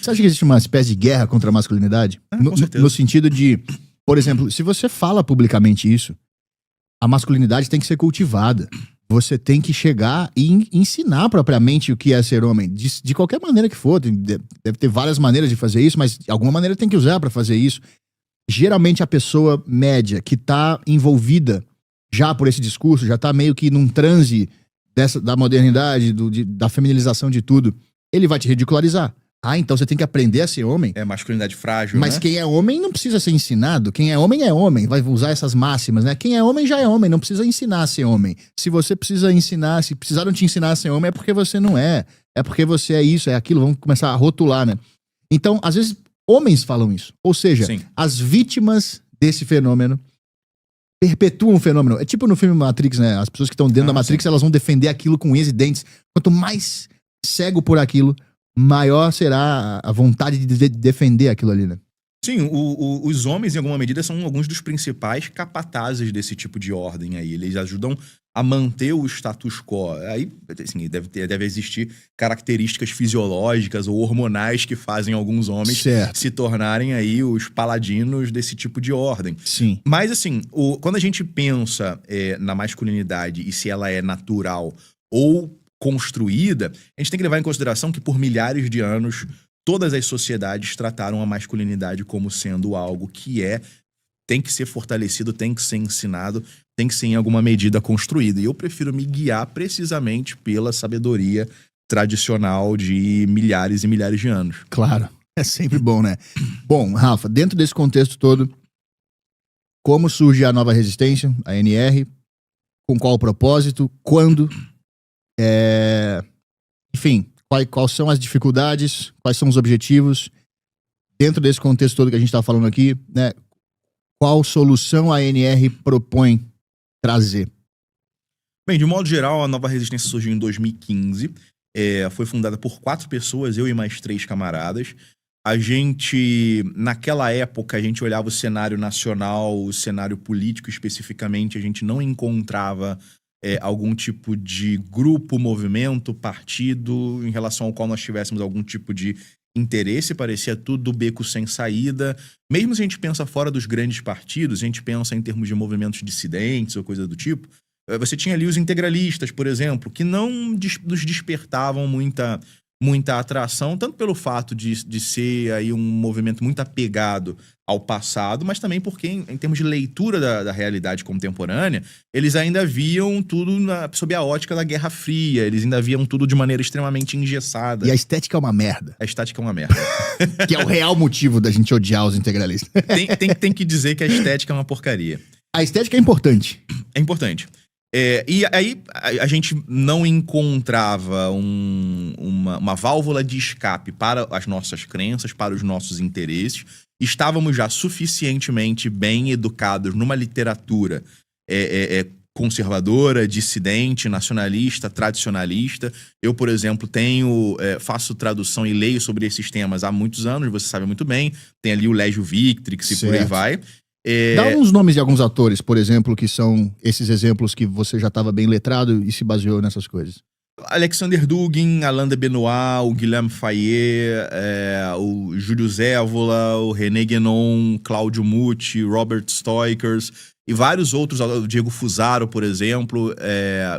Você acha que existe uma espécie de guerra contra a masculinidade? Com certeza. No sentido de, por exemplo, se você fala publicamente isso, a masculinidade tem que ser cultivada. Você tem que chegar e ensinar propriamente o que é ser homem. De qualquer maneira que for. Deve ter várias maneiras de fazer isso, mas alguma maneira tem que usar pra fazer isso. Geralmente a pessoa média que tá envolvida já por esse discurso, já tá meio que num transe da modernidade, da feminilização de tudo, ele vai te ridicularizar. Ah, então você tem que aprender a ser homem? É masculinidade frágil, Mas né? quem é homem não precisa ser ensinado. Quem é homem, vai usar essas máximas, né? Quem é homem já é homem, não precisa ensinar a ser homem. Se você precisa ensinar, se precisaram te ensinar a ser homem, é porque você não é. É porque você é isso, é aquilo, vamos começar a rotular, né? Então, às vezes, homens falam isso. Ou seja, Sim. as vítimas desse fenômeno perpetuam o fenômeno. É tipo no filme Matrix, né? As pessoas que estão dentro da Matrix, elas vão defender aquilo com unhas e dentes. Quanto mais cego por aquilo, maior será a vontade de defender aquilo ali, né? Sim, os homens, em alguma medida, são alguns dos principais capatazes desse tipo de ordem aí. Eles ajudam a manter o status quo. Aí, assim, deve existir características fisiológicas ou hormonais que fazem alguns homens se tornarem aí os paladinos desse tipo de ordem. Sim. Mas, assim, quando a gente pensa na masculinidade e se ela é natural ou construída, a gente tem que levar em consideração que por milhares de anos todas as sociedades trataram a masculinidade como sendo algo que tem que ser fortalecido, tem que ser ensinado, tem que ser em alguma medida construído. E eu prefiro me guiar precisamente pela sabedoria tradicional de milhares e milhares de anos. Claro, é sempre bom, né? Bom, Rafa, dentro desse contexto todo, como surge a nova resistência, a NR? Com qual propósito? Quando? Enfim, quais são as dificuldades? Quais são os objetivos? Dentro desse contexto todo que a gente tá falando aqui, né? Qual solução a NR propõe trazer? Bem, de modo geral, a nova resistência surgiu em 2015. Foi fundada por 4 pessoas, eu e mais 3 camaradas. A gente, naquela época, a gente olhava o cenário nacional, o cenário político especificamente, a gente não encontrava algum tipo de grupo, movimento, partido em relação ao qual nós tivéssemos algum tipo de interesse. Parecia tudo beco sem saída. Mesmo se a gente pensa fora dos grandes partidos, a gente pensa em termos de movimentos dissidentes ou coisa do tipo, você tinha ali os integralistas, por exemplo, que não nos despertavam muita atração, tanto pelo fato de ser aí um movimento muito apegado ao passado, mas também porque, em termos de leitura da realidade contemporânea, eles ainda viam tudo sob a ótica da Guerra Fria, eles ainda viam tudo de maneira extremamente engessada. E a estética é uma merda. A estética é uma merda. Que é o real motivo da gente odiar os integralistas. Tem que dizer que a estética é uma porcaria. A estética é importante. É importante. E aí a gente não encontrava uma válvula de escape para as nossas crenças, para os nossos interesses. Estávamos já suficientemente bem educados numa literatura conservadora, dissidente, nacionalista, tradicionalista. Eu, por exemplo, faço tradução e leio sobre esses temas há muitos anos, você sabe muito bem. Tem ali o Légio Victrix e por aí vai. Dá uns nomes de alguns autores, por exemplo, que são esses exemplos que você já estava bem letrado e se baseou nessas coisas. Alexander Dugin, Alain de Benoit, o Guilherme Fayet, o Júlio Zévola, o René Guénon, Cláudio Muti, Robert Stoikers e vários outros, o Diego Fusaro, por exemplo,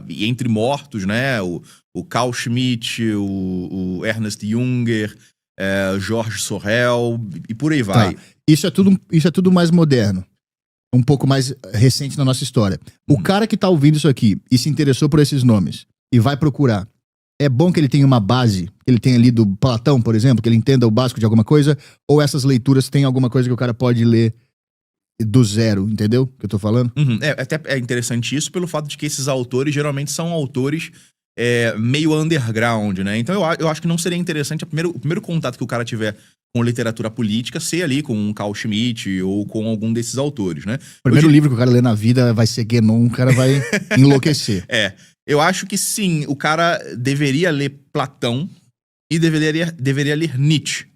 e entre mortos, né, o Carl Schmitt, o Ernest Junger, Georges Sorel e por aí vai. Tá. Isso é tudo mais moderno. Um pouco mais recente na nossa história. O cara que tá ouvindo isso aqui e se interessou por esses nomes e vai procurar, é bom que ele tenha uma base, que ele tenha lido Platão, por exemplo, que ele entenda o básico de alguma coisa, ou essas leituras tem alguma coisa que o cara pode ler do zero, entendeu o que eu tô falando? Até é interessante isso pelo fato de que esses autores geralmente são autores meio underground, né? Então eu acho que não seria interessante o primeiro contato que o cara tiver com literatura política ser ali com um Carl Schmitt ou com algum desses autores, né? O primeiro livro que o cara lê na vida vai ser Guénon, o cara vai enlouquecer. Eu acho que sim, o cara deveria ler Platão e deveria ler Nietzsche,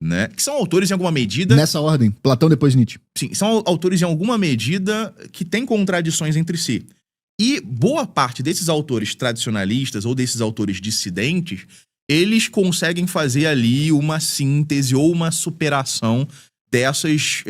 né? Que são autores em alguma medida... Nessa ordem, Platão depois Nietzsche. Sim, são autores em alguma medida que têm contradições entre si. E boa parte desses autores tradicionalistas ou desses autores dissidentes, eles conseguem fazer ali uma síntese ou uma superação dessas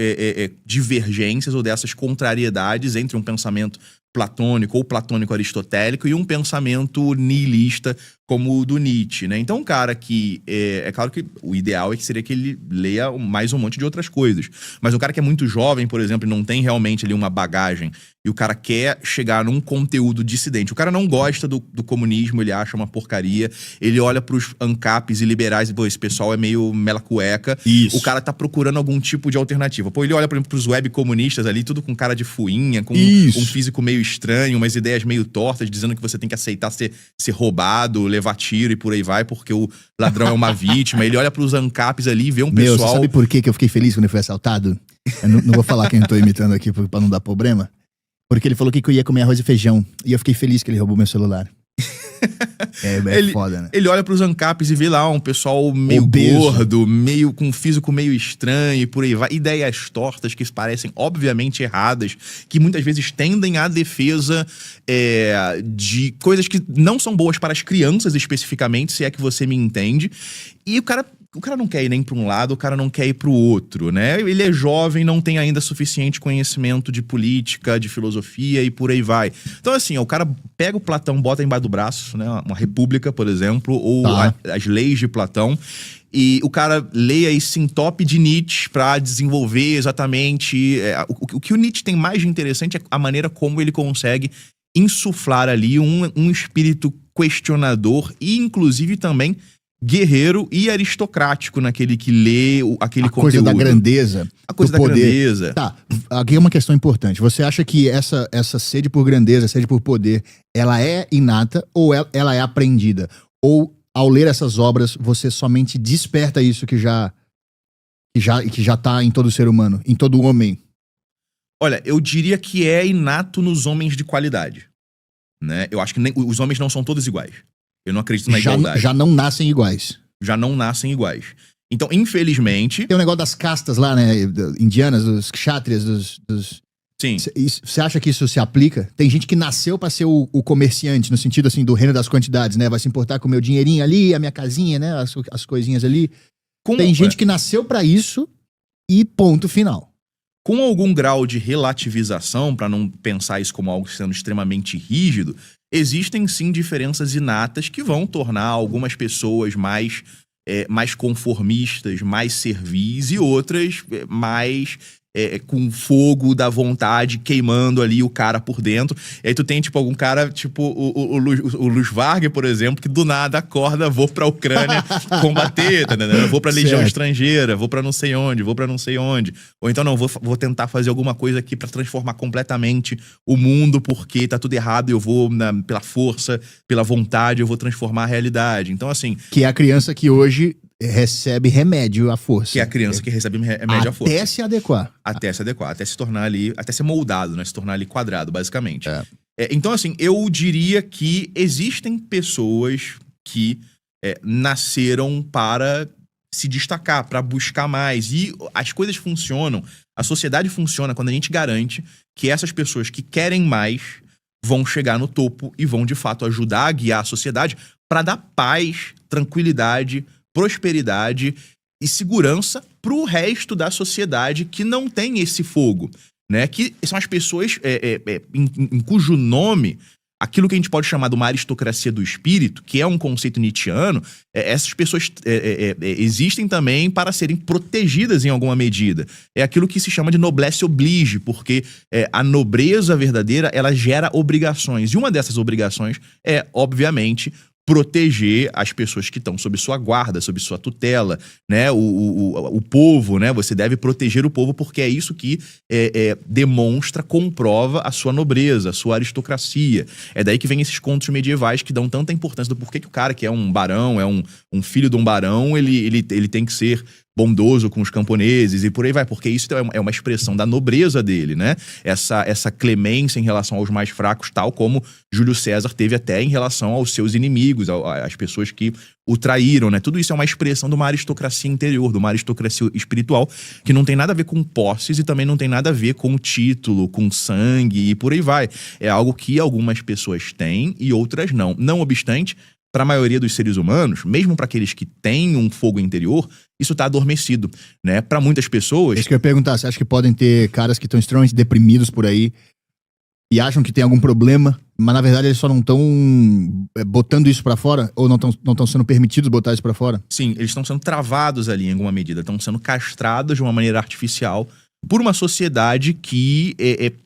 divergências ou dessas contrariedades entre um pensamento platônico ou platônico-aristotélico e um pensamento nihilista como o do Nietzsche, né? Então, um cara que... É claro que o ideal seria que ele leia mais um monte de outras coisas. Mas um cara que é muito jovem, por exemplo, e não tem realmente ali uma bagagem, e o cara quer chegar num conteúdo dissidente. O cara não gosta do comunismo, ele acha uma porcaria, ele olha pros ANCAPs e liberais e, pô, esse pessoal é meio mela cueca. Isso. O cara tá procurando algum tipo de alternativa. Pô, ele olha, por exemplo, pros web comunistas ali, tudo com cara de fuinha, com um físico meio estranho, umas ideias meio tortas, dizendo que você tem que aceitar ser roubado, levar tiro e por aí vai, porque o ladrão é uma vítima. Ele olha pros ANCAPs ali e vê um pessoal... Você sabe por que eu fiquei feliz quando eu fui assaltado? Eu não vou falar quem eu tô imitando aqui pra não dar problema. Porque ele falou que eu ia comer arroz e feijão. E eu fiquei feliz que ele roubou meu celular. Foda, né? Ele olha pros ANCAPs e vê lá um pessoal meio obeso, gordo, meio com um físico meio estranho e por aí vai. Ideias tortas que parecem obviamente erradas, que muitas vezes tendem à defesa de coisas que não são boas para as crianças especificamente, se é que você me entende. E o cara não quer ir nem para um lado, o cara não quer ir para o outro, né? Ele é jovem, não tem ainda suficiente conhecimento de política, de filosofia e por aí vai. Então, assim, o cara pega o Platão, bota embaixo do braço, né? Uma república, por exemplo, ou as leis de Platão, e o cara lê aí sintope de Nietzsche para desenvolver exatamente... o que o Nietzsche tem mais de interessante é a maneira como ele consegue insuflar ali um espírito questionador e, inclusive, também guerreiro e aristocrático naquele que lê aquele conteúdo. Coisa da grandeza. A coisa da poder. grandeza. Tá, aqui é uma questão importante. Você acha que essa sede por grandeza, sede por poder, ela é inata ou ela é aprendida? Ou, ao ler essas obras, você somente desperta isso que já tá em todo ser humano, em todo homem? Olha, eu diria que é inato nos homens de qualidade, né? Eu acho que os homens não são todos iguais. Eu não acredito na igualdade. Já não nascem iguais. Já não nascem iguais. Então, infelizmente... Tem um negócio das castas lá, né? Indianas, dos kshatriyas, dos... Sim. Você acha que isso se aplica? Tem gente que nasceu pra ser o comerciante, no sentido, assim, do reino das quantidades, né? Vai se importar com o meu dinheirinho ali, a minha casinha, né? As coisinhas ali. Tem gente que nasceu pra isso e ponto final. Com algum grau de relativização, pra não pensar isso como algo sendo extremamente rígido, existem sim diferenças inatas que vão tornar algumas pessoas mais conformistas, mais servis e outras mais com fogo da vontade queimando ali o cara por dentro. E aí tu tem tipo algum cara, tipo o Luiz Vargas, por exemplo, que do nada acorda, vou pra Ucrânia combater, tá entendendo? Vou pra Legião Estrangeira, vou pra não sei onde, vou pra não sei onde. Ou então não, vou tentar fazer alguma coisa aqui pra transformar completamente o mundo porque tá tudo errado e eu vou pela força, pela vontade, eu vou transformar a realidade. Então assim... Que é a criança que hoje recebe remédio à força. Que é a criança que recebe remédio à força. Até se adequar. Até se adequar, até se tornar ali, até ser moldado, né? Se tornar ali quadrado, basicamente. Então, assim, eu diria que existem pessoas que nasceram para se destacar, para buscar mais. E as coisas funcionam, a sociedade funciona quando a gente garante que essas pessoas que querem mais vão chegar no topo e vão, de fato, ajudar a guiar a sociedade para dar paz, tranquilidade, prosperidade e segurança pro resto da sociedade que não tem esse fogo, né? Que são as pessoas em cujo nome, aquilo que a gente pode chamar de uma aristocracia do espírito, que é um conceito nietzschiano, essas pessoas existem também para serem protegidas em alguma medida. É aquilo que se chama de noblesse oblige, porque a nobreza verdadeira, ela gera obrigações. E uma dessas obrigações é, obviamente, proteger as pessoas que estão sob sua guarda, sob sua tutela, né? O povo, né? Você deve proteger o povo porque é isso que demonstra, comprova a sua nobreza, a sua aristocracia. É daí que vem esses contos medievais que dão tanta importância do porquê que o cara que é um barão, é um filho de um barão, ele tem que ser bondoso com os camponeses e por aí vai, porque isso é uma expressão da nobreza dele, né? Essa clemência em relação aos mais fracos, tal como Júlio César teve até em relação aos seus inimigos, às pessoas que o traíram, né? Tudo isso é uma expressão de uma aristocracia interior, de uma aristocracia espiritual, que não tem nada a ver com posses e também não tem nada a ver com título, com sangue e por aí vai. É algo que algumas pessoas têm e outras não. Não obstante, para a maioria dos seres humanos, mesmo para aqueles que têm um fogo interior, isso tá adormecido, né? Para muitas pessoas... Isso que eu ia perguntar, você acha que podem ter caras que estão extremamente deprimidos por aí e acham que tem algum problema, mas na verdade eles só não estão botando isso pra fora? Ou não estão sendo permitidos botar isso pra fora? Sim, eles estão sendo travados ali em alguma medida, estão sendo castrados de uma maneira artificial por uma sociedade que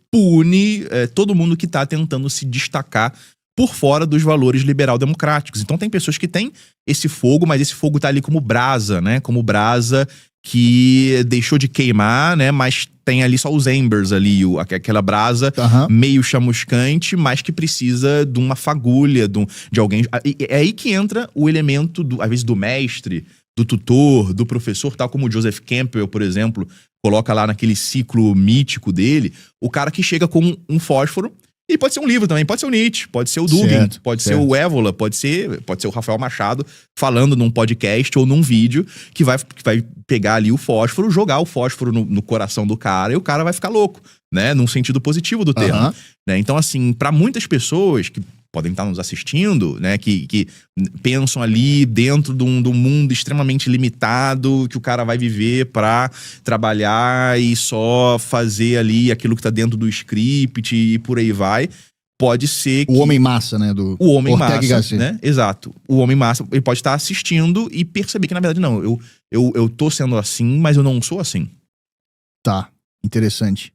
pune todo mundo que tá tentando se destacar por fora dos valores liberal-democráticos. Então tem pessoas que têm esse fogo, mas esse fogo tá ali como brasa, né? Como brasa que deixou de queimar, né? Mas tem ali só os embers ali, aquela brasa meio chamuscante, mas que precisa de uma fagulha, de alguém. É aí que entra o elemento, às vezes, do mestre, do tutor, do professor, tal como o Joseph Campbell, por exemplo, coloca lá naquele ciclo mítico dele, o cara que chega com um fósforo. E pode ser um livro também, pode ser o Nietzsche, pode ser o Dugin, pode ser o Évola, pode ser o Rafael Machado falando num podcast ou num vídeo que vai pegar ali o fósforo, jogar o fósforo no coração do cara e o cara vai ficar louco, né? Num sentido positivo do termo. Né? Então, assim, para muitas pessoas que podem estar nos assistindo, né? Que pensam ali dentro de um mundo extremamente limitado que o cara vai viver pra trabalhar e só fazer ali aquilo que tá dentro do script e por aí vai. Pode ser que... O homem massa, né? O homem massa, né? Exato. O homem massa, ele pode estar assistindo e perceber que, na verdade, não. Eu tô sendo assim, mas eu não sou assim. Tá. Interessante.